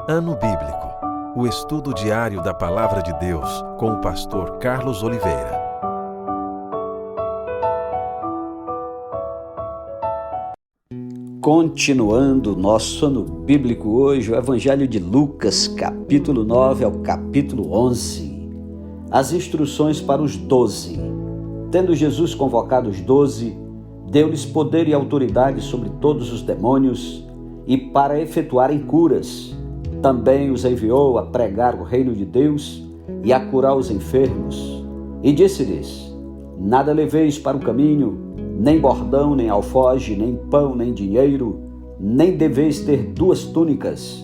Ano Bíblico, o estudo diário da Palavra de Deus com o pastor Carlos Oliveira. Continuando nosso ano bíblico hoje, o Evangelho de Lucas, capítulo 9 ao capítulo 11. As instruções para os 12. Tendo Jesus convocado os 12, deu-lhes poder e autoridade sobre todos os demônios e para efetuarem curas. Também os enviou a pregar o reino de Deus e a curar os enfermos. E disse-lhes: nada leveis para o caminho, nem bordão, nem alfoge, nem pão, nem dinheiro, nem deveis ter 2 túnicas.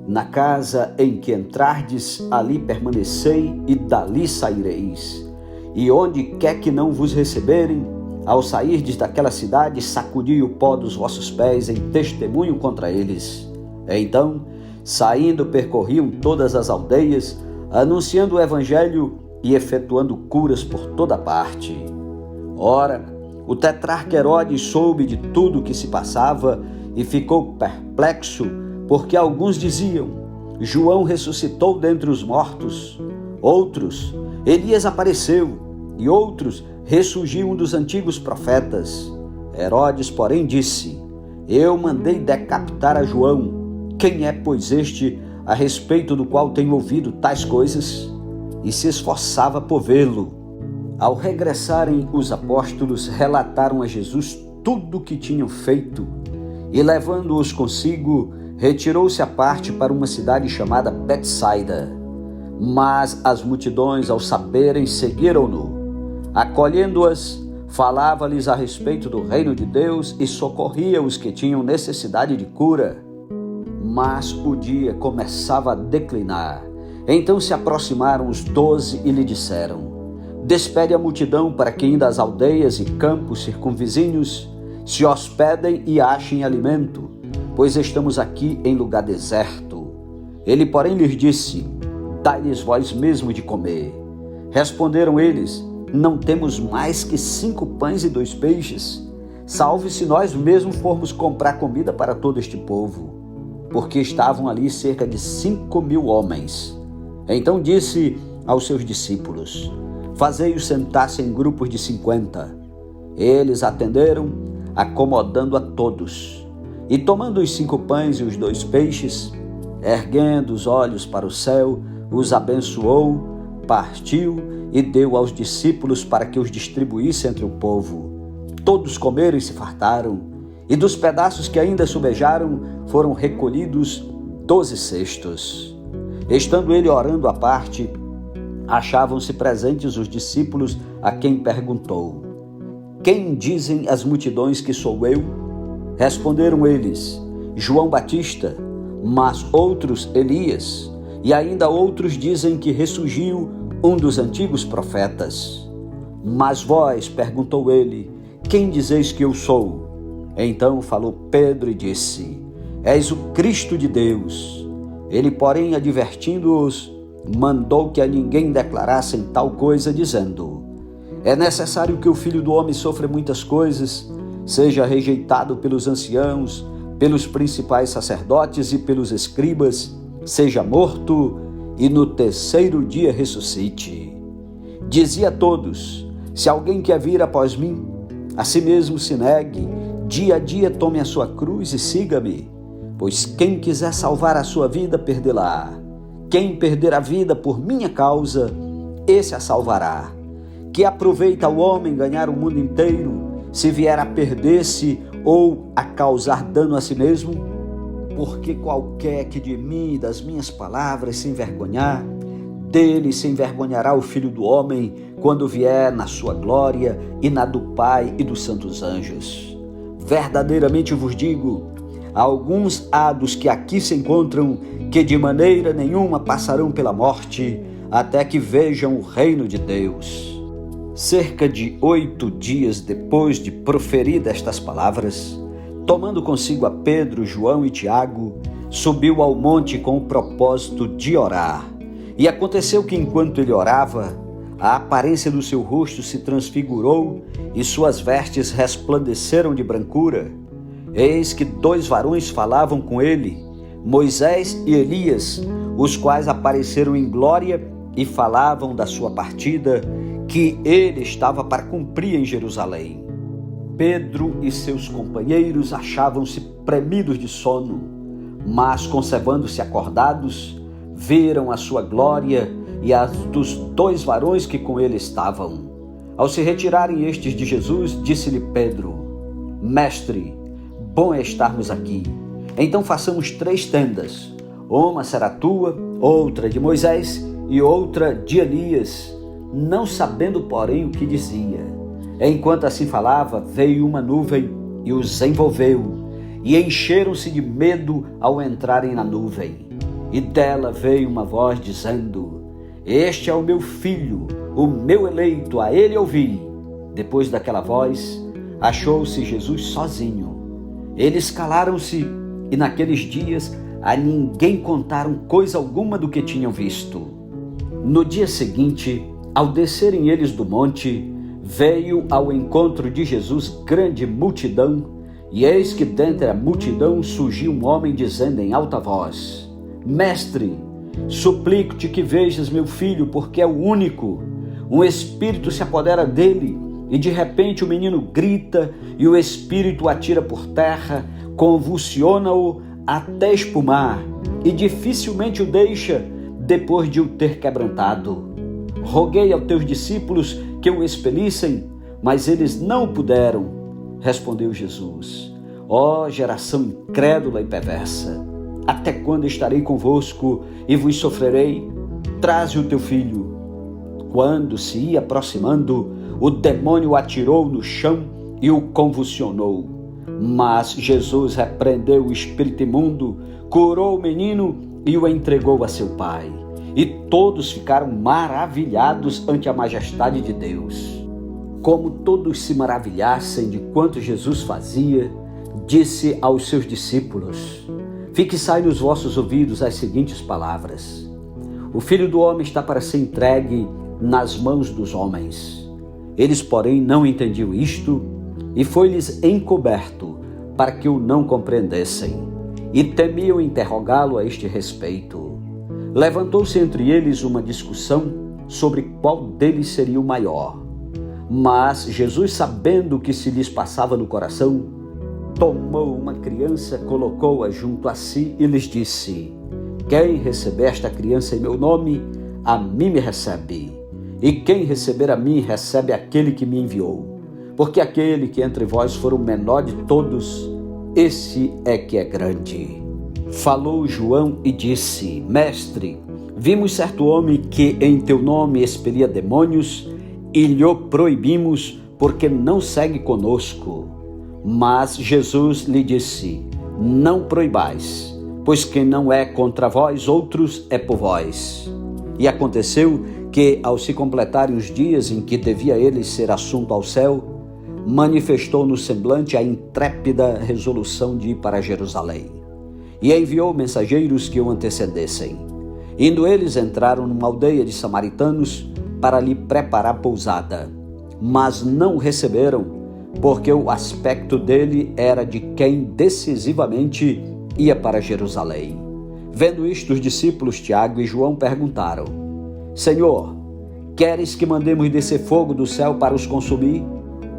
Na casa em que entrardes, ali permanecei e dali saireis. E onde quer que não vos receberem, ao sairdes daquela cidade, sacudi o pó dos vossos pés em testemunho contra eles. Então, saindo, percorriam todas as aldeias, anunciando o evangelho e efetuando curas por toda parte. Ora, o tetrarca Herodes soube de tudo o que se passava e ficou perplexo, porque alguns diziam: João ressuscitou dentre os mortos. Outros: Elias apareceu. E outros: ressurgiu um dos antigos profetas. Herodes, porém, disse: eu mandei decapitar a João. Quem é, pois, este a respeito do qual tenho ouvido tais coisas? E se esforçava por vê-lo. Ao regressarem, os apóstolos relataram a Jesus tudo o que tinham feito, e levando-os consigo, retirou-se à parte para uma cidade chamada Betsaida. Mas as multidões, ao saberem, seguiram-no. Acolhendo-as, falava-lhes a respeito do reino de Deus e socorria os que tinham necessidade de cura. Mas o dia começava a declinar. Então se aproximaram os 12 e lhe disseram: despede a multidão para que, indo às aldeias e campos circunvizinhos, se hospedem e achem alimento, pois estamos aqui em lugar deserto. Ele, porém, lhes disse: dai-lhes vós mesmo de comer. Responderam eles: não temos mais que 5 pães e 2 peixes. Salve se nós mesmos formos comprar comida para todo este povo. Porque estavam ali cerca de 5.000 homens. Então disse aos seus discípulos: fazei-os sentar-se em grupos de 50. Eles atenderam, acomodando a todos. E tomando os 5 pães e os 2 peixes, erguendo os olhos para o céu, os abençoou, partiu e deu aos discípulos para que os distribuísse entre o povo. Todos comeram e se fartaram, e dos pedaços que ainda sobejaram foram recolhidos 12 cestos. Estando ele orando à parte, achavam-se presentes os discípulos, a quem perguntou: quem dizem as multidões que sou eu? Responderam eles: João Batista, mas outros Elias, e ainda outros dizem que ressurgiu um dos antigos profetas. Mas vós, perguntou ele, quem dizeis que eu sou? Então falou Pedro e disse: és o Cristo de Deus. Ele, porém, advertindo-os, mandou que a ninguém declarassem tal coisa, dizendo: é necessário que o Filho do Homem sofra muitas coisas, seja rejeitado pelos anciãos, pelos principais sacerdotes e pelos escribas, seja morto e no 3º dia ressuscite. Dizia a todos: se alguém quer vir após mim, a si mesmo se negue, dia a dia tome a sua cruz e siga-me. Pois quem quiser salvar a sua vida, perdê-la. Quem perder a vida por minha causa, esse a salvará. Que aproveita o homem ganhar o mundo inteiro, se vier a perder-se ou a causar dano a si mesmo? Porque qualquer que de mim e das minhas palavras se envergonhar, dele se envergonhará o Filho do Homem, quando vier na sua glória e na do Pai e dos santos anjos. Verdadeiramente vos digo, alguns há dos que aqui se encontram, que de maneira nenhuma passarão pela morte, até que vejam o reino de Deus. Cerca de 8 dias depois de proferir estas palavras, tomando consigo a Pedro, João e Tiago, subiu ao monte com o propósito de orar. E aconteceu que, enquanto ele orava, a aparência do seu rosto se transfigurou e suas vestes resplandeceram de brancura. Eis que 2 varões falavam com ele, Moisés e Elias, os quais apareceram em glória e falavam da sua partida, que ele estava para cumprir em Jerusalém. Pedro e seus companheiros achavam-se premidos de sono, mas, conservando-se acordados, viram a sua glória e a dos 2 varões que com ele estavam. Ao se retirarem estes de Jesus, disse-lhe Pedro: Mestre, bom é estarmos aqui. Então façamos 3 tendas, uma será tua, outra de Moisés e outra de Elias, não sabendo, porém, o que dizia. Enquanto assim falava, veio uma nuvem e os envolveu, e encheram-se de medo ao entrarem na nuvem. E dela veio uma voz dizendo: Este é o meu filho, o meu eleito, a ele ouvi. Depois daquela voz, achou-se Jesus sozinho. Eles calaram-se e naqueles dias a ninguém contaram coisa alguma do que tinham visto. No dia seguinte, ao descerem eles do monte, veio ao encontro de Jesus grande multidão, e eis que dentre a multidão surgiu um homem dizendo em alta voz: Mestre, suplico-te que vejas meu filho, porque é o único. Um espírito se apodera dele, e de repente o menino grita, e o espírito o atira por terra, convulsiona-o até espumar, e dificilmente o deixa depois de o ter quebrantado. Roguei aos teus discípulos que o expelissem, mas eles não puderam. Respondeu Jesus: Ó geração incrédula e perversa, até quando estarei convosco e vos sofrerei? Traze o teu filho. Quando se ia aproximando, o demônio o atirou no chão e o convulsionou. Mas Jesus repreendeu o espírito imundo, curou o menino e o entregou a seu pai. E todos ficaram maravilhados ante a majestade de Deus. Como todos se maravilhassem de quanto Jesus fazia, disse aos seus discípulos: Fixai nos vossos ouvidos as seguintes palavras: O Filho do Homem está para ser entregue nas mãos dos homens. Eles, porém, não entendiam isto, e foi-lhes encoberto, para que o não compreendessem, e temiam interrogá-lo a este respeito. Levantou-se entre eles uma discussão sobre qual deles seria o maior. Mas Jesus, sabendo o que se lhes passava no coração, tomou uma criança, colocou-a junto a si e lhes disse: Quem receber esta criança em meu nome, a mim me recebe. E quem receber a mim, recebe aquele que me enviou. Porque aquele que entre vós for o menor de todos, esse é que é grande. Falou João e disse: Mestre, vimos certo homem que em teu nome expelia demônios, e lhe proibimos, porque não segue conosco. Mas Jesus lhe disse: Não proibais, pois quem não é contra vós, outros é por vós. E aconteceu que, ao se completarem os dias em que devia ele ser assunto ao céu, manifestou no semblante a intrépida resolução de ir para Jerusalém. E enviou mensageiros que o antecedessem. Indo eles, entraram numa aldeia de samaritanos para lhe preparar pousada. Mas não o receberam, porque o aspecto dele era de quem decisivamente ia para Jerusalém. Vendo isto, os discípulos Tiago e João perguntaram: Senhor, queres que mandemos descer fogo do céu para os consumir?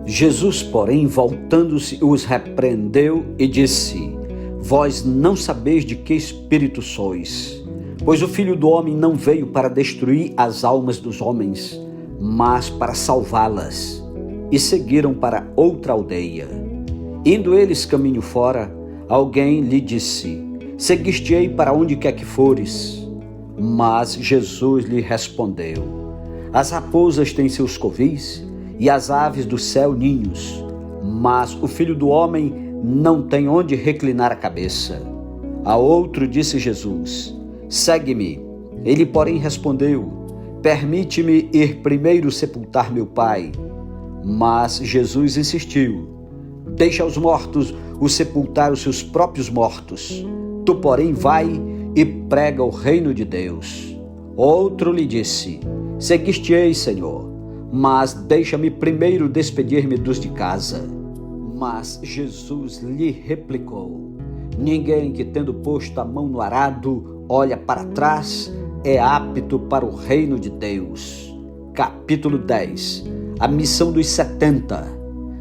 Jesus, porém, voltando-se, os repreendeu e disse: Vós não sabeis de que espírito sois, pois o Filho do Homem não veio para destruir as almas dos homens, mas para salvá-las. E seguiram para outra aldeia. Indo eles caminho fora, alguém lhe disse: Seguiste-ei para onde quer que fores. Mas Jesus lhe respondeu: As raposas têm seus covis, e as aves do céu ninhos, mas o Filho do Homem não tem onde reclinar a cabeça. A outro disse Jesus: Segue-me. Ele, porém, respondeu: Permite-me ir primeiro sepultar meu pai. Mas Jesus insistiu: Deixa os mortos o sepultar os seus próprios mortos. Tu, porém, vai e prega o reino de Deus. Outro lhe disse: Seguiste-ei, Senhor, mas deixa-me primeiro despedir-me dos de casa. Mas Jesus lhe replicou: Ninguém que, tendo posto a mão no arado, olha para trás, é apto para o reino de Deus. Capítulo 10. A missão dos 70.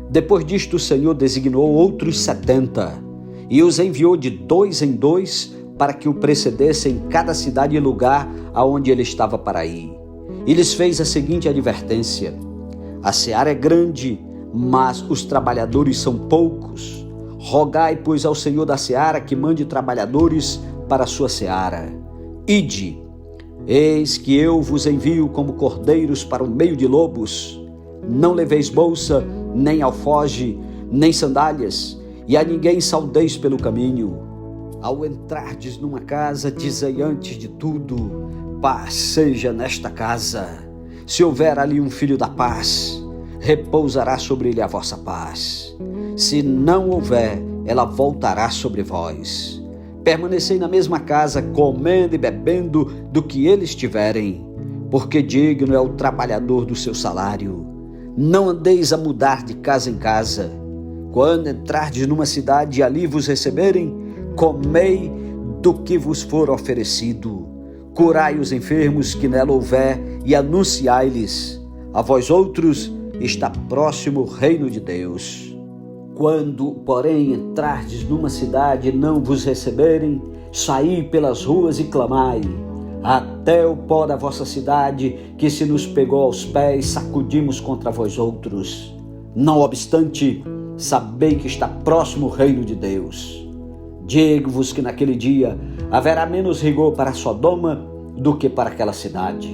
Depois disto, o Senhor designou outros 70 e os enviou de 2 em 2 para que o precedessem em cada cidade e lugar aonde ele estava para ir. E lhes fez a seguinte advertência: a seara é grande, mas os trabalhadores são poucos. Rogai, pois, ao Senhor da seara que mande trabalhadores para a sua seara. Ide, eis que eu vos envio como cordeiros para o meio de lobos. Não leveis bolsa, nem alforje, nem sandálias, e a ninguém saudeis pelo caminho. Ao entrardes numa casa, dizei antes de tudo: paz seja nesta casa. Se houver ali um filho da paz, repousará sobre ele a vossa paz. Se não houver, ela voltará sobre vós. Permanecei na mesma casa, comendo e bebendo do que eles tiverem, porque digno é o trabalhador do seu salário. Não andeis a mudar de casa em casa. Quando entrardes numa cidade e ali vos receberem, comei do que vos for oferecido. Curai os enfermos que nela houver e anunciai-lhes: a vós outros está próximo o reino de Deus. Quando, porém, entrardes numa cidade e não vos receberem, saí pelas ruas e clamai: até o pó da vossa cidade, que se nos pegou aos pés, sacudimos contra vós outros. Não obstante, sabei que está próximo o reino de Deus. Digo-vos que naquele dia haverá menos rigor para Sodoma do que para aquela cidade.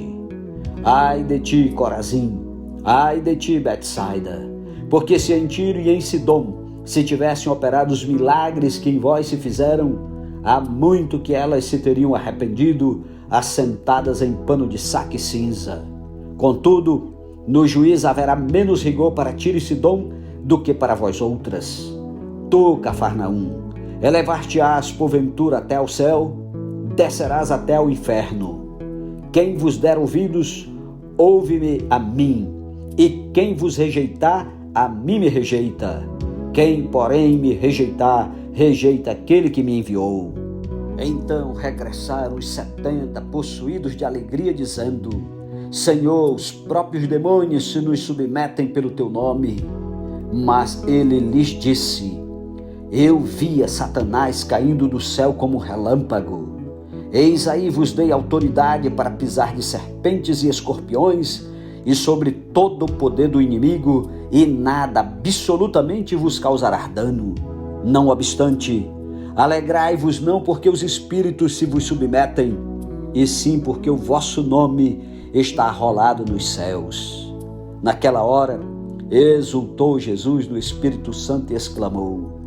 Ai de ti, Corazim! Ai de ti, Betsaida! Porque se em Tiro e em Sidom se tivessem operado os milagres que em vós se fizeram, há muito que elas se teriam arrependido, assentadas em pano de saco e cinza. Contudo, no juízo haverá menos rigor para Tiro e Sidom do que para vós outras. Tu, Cafarnaum, elevar-te-ás porventura até ao céu, descerás até ao inferno. Quem vos der ouvidos, ouve-me a mim, e quem vos rejeitar, a mim me rejeita. Quem, porém, me rejeitar, rejeita aquele que me enviou. Então regressaram os 70, possuídos de alegria, dizendo: Senhor, os próprios demônios se nos submetem pelo teu nome. Mas ele lhes disse: eu via Satanás caindo do céu como um relâmpago. Eis aí vos dei autoridade para pisar de serpentes e escorpiões e sobre todo o poder do inimigo, e nada absolutamente vos causará dano. Não obstante, alegrai-vos não porque os espíritos se vos submetem, e sim porque o vosso nome está arrolado nos céus. Naquela hora, exultou Jesus no Espírito Santo e exclamou: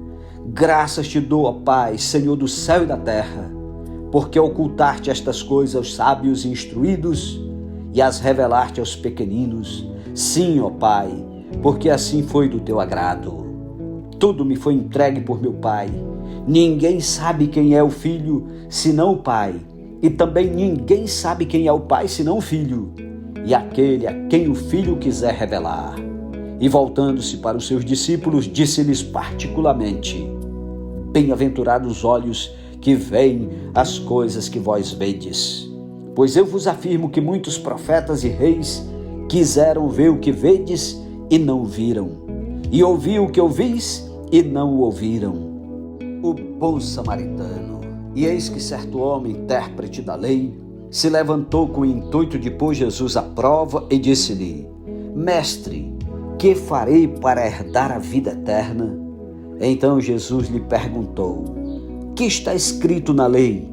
graças te dou, ó Pai, Senhor do céu e da terra, porque ocultaste estas coisas aos sábios e instruídos e as revelaste aos pequeninos. Sim, ó Pai, porque assim foi do teu agrado. Tudo me foi entregue por meu Pai. Ninguém sabe quem é o Filho, senão o Pai. E também ninguém sabe quem é o Pai, senão o Filho, e aquele a quem o Filho quiser revelar. E voltando-se para os seus discípulos, disse-lhes particularmente: bem-aventurados os olhos que veem as coisas que vós vedes. Pois eu vos afirmo que muitos profetas e reis quiseram ver o que vedes e não viram, e ouvir o que ouvis e não o ouviram. O bom samaritano. E eis que certo homem, intérprete da lei, se levantou com o intuito de pôr Jesus à prova e disse-lhe: mestre, que farei para herdar a vida eterna? Então Jesus lhe perguntou: que está escrito na lei?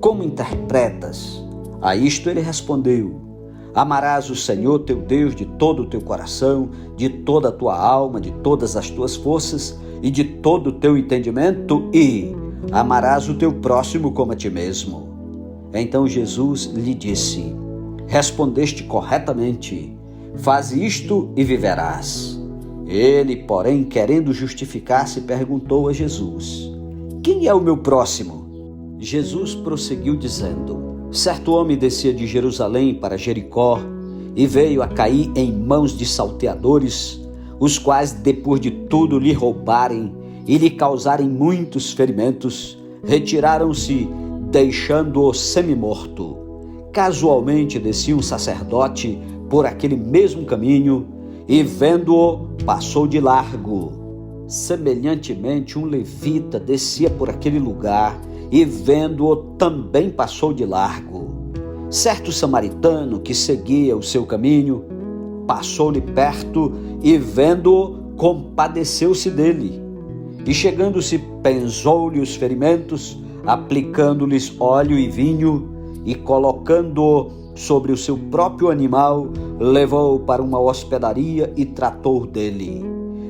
Como interpretas? A isto ele respondeu: amarás o Senhor teu Deus de todo o teu coração, de toda a tua alma, de todas as tuas forças e de todo o teu entendimento, e amarás o teu próximo como a ti mesmo. Então Jesus lhe disse: respondeste corretamente, faze isto e viverás. Ele, porém, querendo justificar-se, perguntou a Jesus: quem é o meu próximo? Jesus prosseguiu dizendo: certo homem descia de Jerusalém para Jericó e veio a cair em mãos de salteadores, os quais, depois de tudo lhe roubarem, e lhe causarem muitos ferimentos, retiraram-se, deixando-o semi-morto. Casualmente descia um sacerdote por aquele mesmo caminho e, vendo-o, passou de largo. Semelhantemente, um levita descia por aquele lugar e, vendo-o, também passou de largo. Certo samaritano que seguia o seu caminho passou-lhe perto e, vendo-o, compadeceu-se dele. E, chegando-se, penzou-lhe os ferimentos, aplicando-lhes óleo e vinho, e, colocando-o sobre o seu próprio animal, levou-o para uma hospedaria e tratou dele.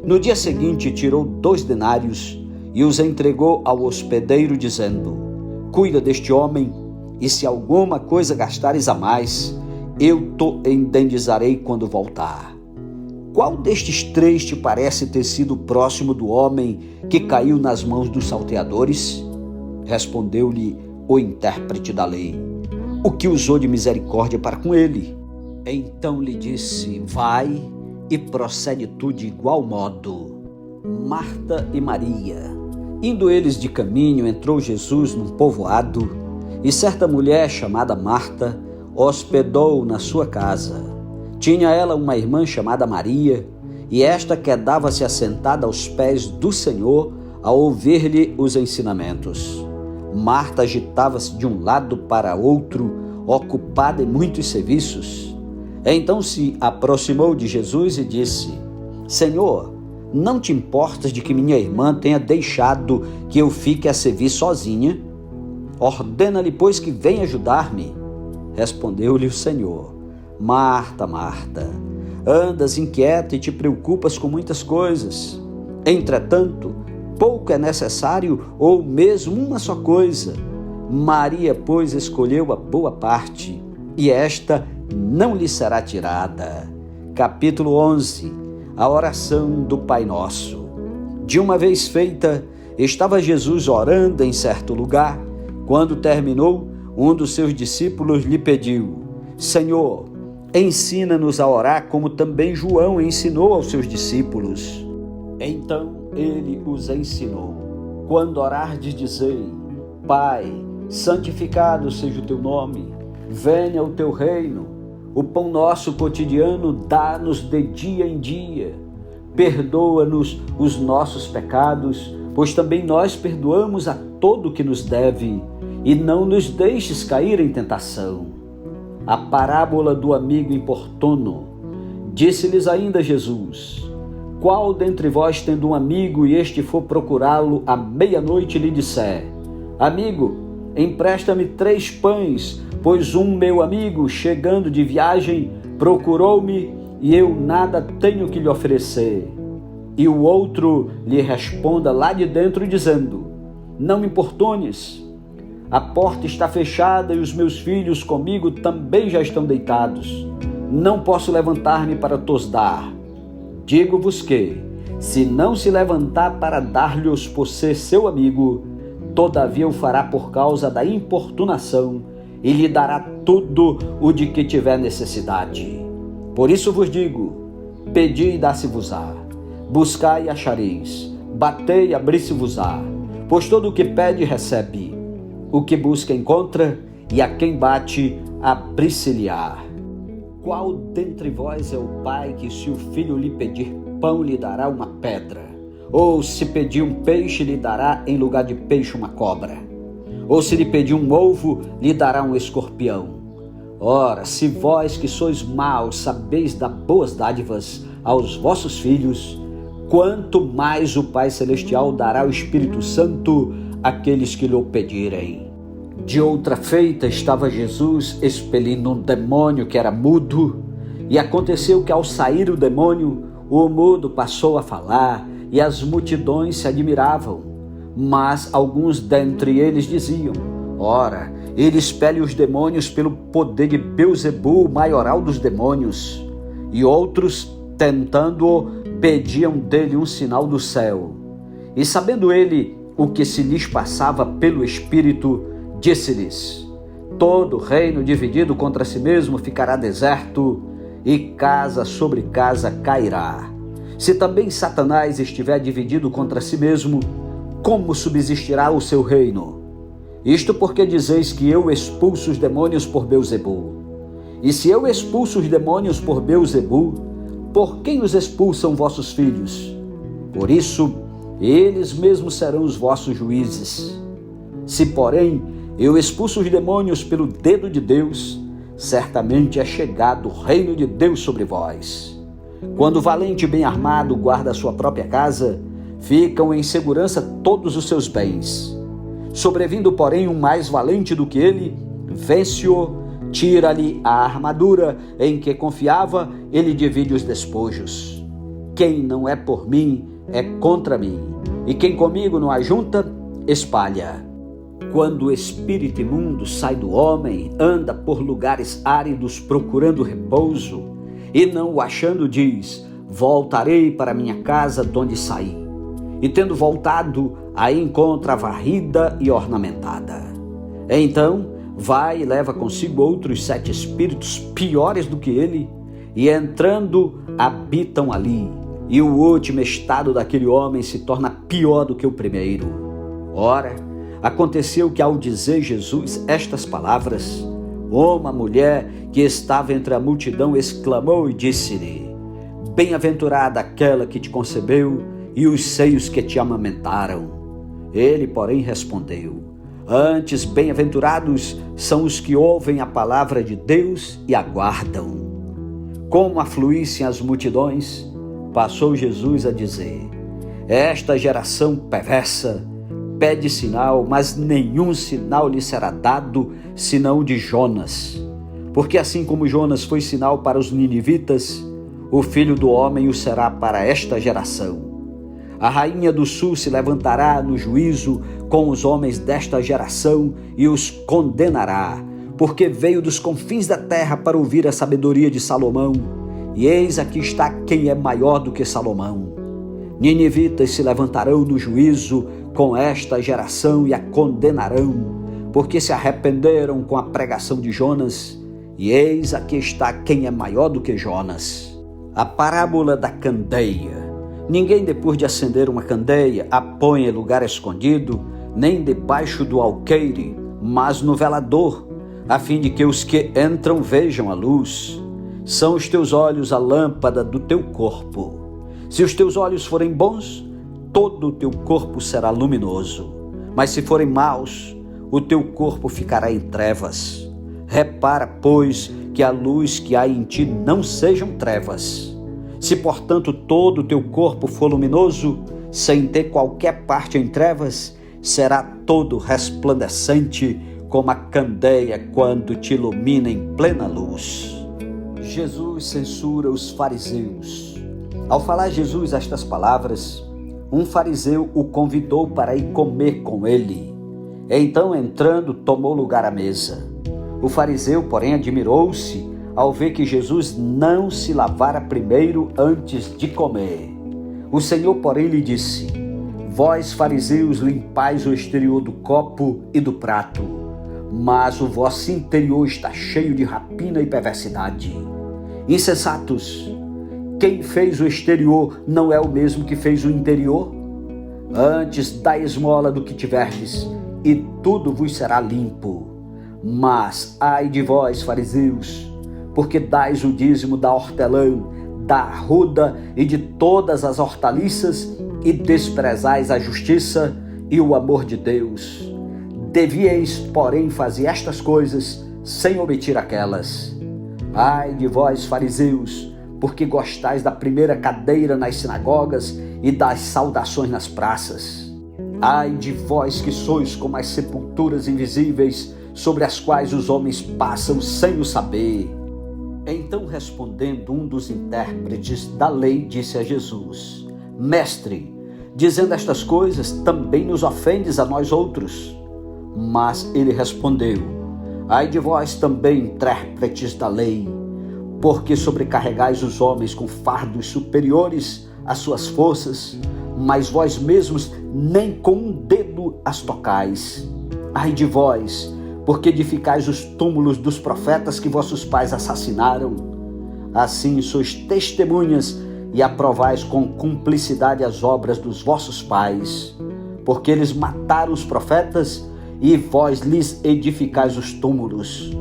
No dia seguinte, tirou 2 denários e os entregou ao hospedeiro, dizendo: cuida deste homem, e se alguma coisa gastares a mais, eu te indenizarei quando voltar. Qual destes 3 te parece ter sido próximo do homem que caiu nas mãos dos salteadores? Respondeu-lhe o intérprete da lei: o que usou de misericórdia para com ele. Então lhe disse: vai e procede tu de igual modo. Marta e Maria. Indo eles de caminho, entrou Jesus num povoado, e certa mulher chamada Marta hospedou-o na sua casa. Tinha ela uma irmã chamada Maria, e esta quedava-se assentada aos pés do Senhor a ouvir-lhe os ensinamentos. Marta agitava-se de um lado para outro, ocupada em muitos serviços. Então se aproximou de Jesus e disse: Senhor, não te importas de que minha irmã tenha deixado que eu fique a servir sozinha? Ordena-lhe, pois, que venha ajudar-me. Respondeu-lhe o Senhor: Marta, Marta, andas inquieta e te preocupas com muitas coisas. Entretanto, pouco é necessário, ou mesmo uma só coisa. Maria, pois, escolheu a boa parte, e esta não lhe será tirada. Capítulo 11. A oração do Pai Nosso. De uma vez feita, estava Jesus orando em certo lugar. Quando terminou, um dos seus discípulos lhe pediu: Senhor, ensina-nos a orar como também João ensinou aos seus discípulos. Então ele os ensinou: quando orardes, dizei: Pai, santificado seja o teu nome, venha o teu reino. O pão nosso cotidiano dá-nos de dia em dia. Perdoa-nos os nossos pecados, pois também nós perdoamos a todo que nos deve, e não nos deixes cair em tentação. A parábola do amigo importuno. Disse-lhes ainda Jesus: qual dentre vós, tendo um amigo, e este for procurá-lo à meia-noite, lhe disser: Amigo, empresta-me 3 pães, pois um meu amigo, chegando de viagem, procurou-me e eu nada tenho que lhe oferecer. E o outro lhe responda lá de dentro, dizendo: Não me importunes, a porta está fechada e os meus filhos comigo também já estão deitados. Não posso levantar-me para tos dar. Digo-vos que, se não se levantar para dar-lhes por ser seu amigo, todavia o fará por causa da importunação e lhe dará tudo o de que tiver necessidade. Por isso vos digo: pedi e dá-se-vos-á, buscai e achareis, batei e abri-se-vos-á, pois todo o que pede recebe, o que busca encontra, e a quem bate abri-se-lhe-á. Qual dentre vós é o pai que, se o filho lhe pedir pão, lhe dará uma pedra? Ou se pedir um peixe, lhe dará em lugar de peixe uma cobra? Ou se lhe pedir um ovo, lhe dará um escorpião? Ora, se vós que sois maus sabeis dar boas dádivas aos vossos filhos, quanto mais o Pai Celestial dará o Espírito Santo àqueles que lhe pedirem. De outra feita, estava Jesus expelindo um demônio que era mudo, e aconteceu que, ao sair o demônio, o mudo passou a falar, e as multidões se admiravam. Mas alguns dentre eles diziam: ora, ele expele os demônios pelo poder de Beelzebu, o maioral dos demônios. E outros, tentando-o, pediam dele um sinal do céu. E sabendo ele o que se lhes passava pelo Espírito, disse-lhes: todo reino dividido contra si mesmo ficará deserto, e casa sobre casa cairá. Se também Satanás estiver dividido contra si mesmo, como subsistirá o seu reino? Isto porque dizeis que eu expulso os demônios por Beelzebul. E se eu expulso os demônios por Beelzebul, por quem os expulsam vossos filhos? Por isso, eles mesmos serão os vossos juízes. Se, porém, eu expulso os demônios pelo dedo de Deus, certamente é chegado o reino de Deus sobre vós. Quando o valente bem armado guarda a sua própria casa, ficam em segurança todos os seus bens. Sobrevindo, porém, um mais valente do que ele, vence-o, tira-lhe a armadura em que confiava, ele divide os despojos. Quem não é por mim, é contra mim, e quem comigo não ajunta, espalha. Quando o espírito imundo sai do homem, anda por lugares áridos procurando repouso, e não o achando, diz: voltarei para minha casa de onde saí. E tendo voltado, aí encontra varrida e ornamentada. Então vai e leva consigo outros 7 espíritos piores do que ele, e entrando habitam ali, e o último estado daquele homem se torna pior do que o primeiro. Ora, aconteceu que ao dizer Jesus estas palavras, uma mulher que estava entre a multidão exclamou e disse-lhe: bem-aventurada aquela que te concebeu e os seios que te amamentaram. Ele, porém, respondeu: antes, bem-aventurados são os que ouvem a palavra de Deus e aguardam. Como afluíssem as multidões, passou Jesus a dizer: esta geração perversa pede sinal, mas nenhum sinal lhe será dado, senão o de Jonas. Porque assim como Jonas foi sinal para os ninivitas, o Filho do Homem o será para esta geração. A rainha do sul se levantará no juízo com os homens desta geração e os condenará, porque veio dos confins da terra para ouvir a sabedoria de Salomão, e eis aqui está quem é maior do que Salomão. Ninivitas se levantarão no juízo com esta geração e a condenarão, porque se arrependeram com a pregação de Jonas, e eis aqui está quem é maior do que Jonas. A parábola da candeia. Ninguém, depois de acender uma candeia, a põe em lugar escondido, nem debaixo do alqueire, mas no velador, a fim de que os que entram vejam a luz. São os teus olhos a lâmpada do teu corpo. Se os teus olhos forem bons, todo o teu corpo será luminoso. Mas se forem maus, o teu corpo ficará em trevas. Repara, pois, que a luz que há em ti não sejam trevas. Se, portanto, todo o teu corpo for luminoso, sem ter qualquer parte em trevas, será todo resplandecente como a candeia quando te ilumina em plena luz. Jesus censura os fariseus. Ao falar Jesus estas palavras, um fariseu o convidou para ir comer com ele. Então, entrando, tomou lugar à mesa. O fariseu, porém, admirou-se ao ver que Jesus não se lavara primeiro antes de comer. O Senhor, porém, lhe disse: vós, fariseus, limpais o exterior do copo e do prato, mas o vosso interior está cheio de rapina e perversidade. Insensatos, quem fez o exterior não é o mesmo que fez o interior? Antes dai esmola do que tiverdes, e tudo vos será limpo. Mas ai de vós, fariseus, porque dais o dízimo da hortelã, da arruda e de todas as hortaliças, e desprezais a justiça e o amor de Deus. Devíeis, porém, fazer estas coisas sem omitir aquelas. Ai de vós, fariseus, porque gostais da primeira cadeira nas sinagogas e das saudações nas praças. Ai de vós que sois como as sepulturas invisíveis, sobre as quais os homens passam sem o saber. Então, respondendo um dos intérpretes da lei, disse a Jesus: Mestre, dizendo estas coisas, também nos ofendes a nós outros? Mas ele respondeu: Ai de vós também, intérpretes da lei, porque sobrecarregais os homens com fardos superiores às suas forças, mas vós mesmos nem com um dedo as tocais. Ai de vós, porque edificais os túmulos dos profetas que vossos pais assassinaram. Assim sois testemunhas e aprovais com cumplicidade as obras dos vossos pais, porque eles mataram os profetas e vós lhes edificais os túmulos.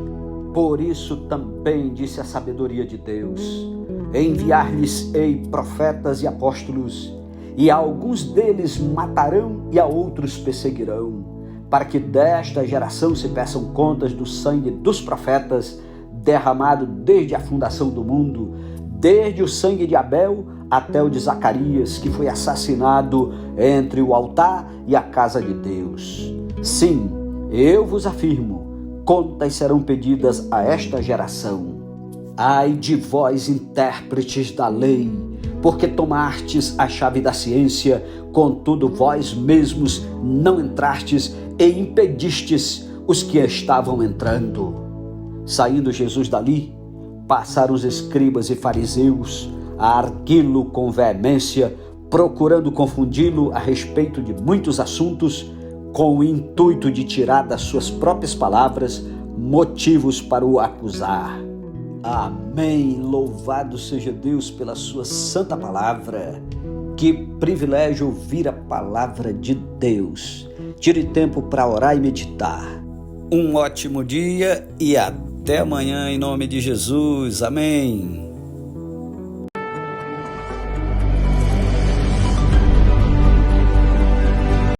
Por isso também disse a sabedoria de Deus: enviar-lhes-ei profetas e apóstolos, e a alguns deles matarão e a outros perseguirão, para que desta geração se peçam contas do sangue dos profetas, derramado desde a fundação do mundo, desde o sangue de Abel até o de Zacarias, que foi assassinado entre o altar e a casa de Deus. Sim, eu vos afirmo, contas serão pedidas a esta geração. Ai de vós, intérpretes da lei, porque tomastes a chave da ciência, contudo vós mesmos não entrastes e impedistes os que estavam entrando. Saindo Jesus dali, passaram os escribas e fariseus a arguí-lo com veemência, procurando confundi-lo a respeito de muitos assuntos, com o intuito de tirar das suas próprias palavras motivos para o acusar. Amém. Louvado seja Deus pela sua santa palavra. Que privilégio ouvir a palavra de Deus. Tire tempo para orar e meditar. Um ótimo dia e até amanhã em nome de Jesus. Amém.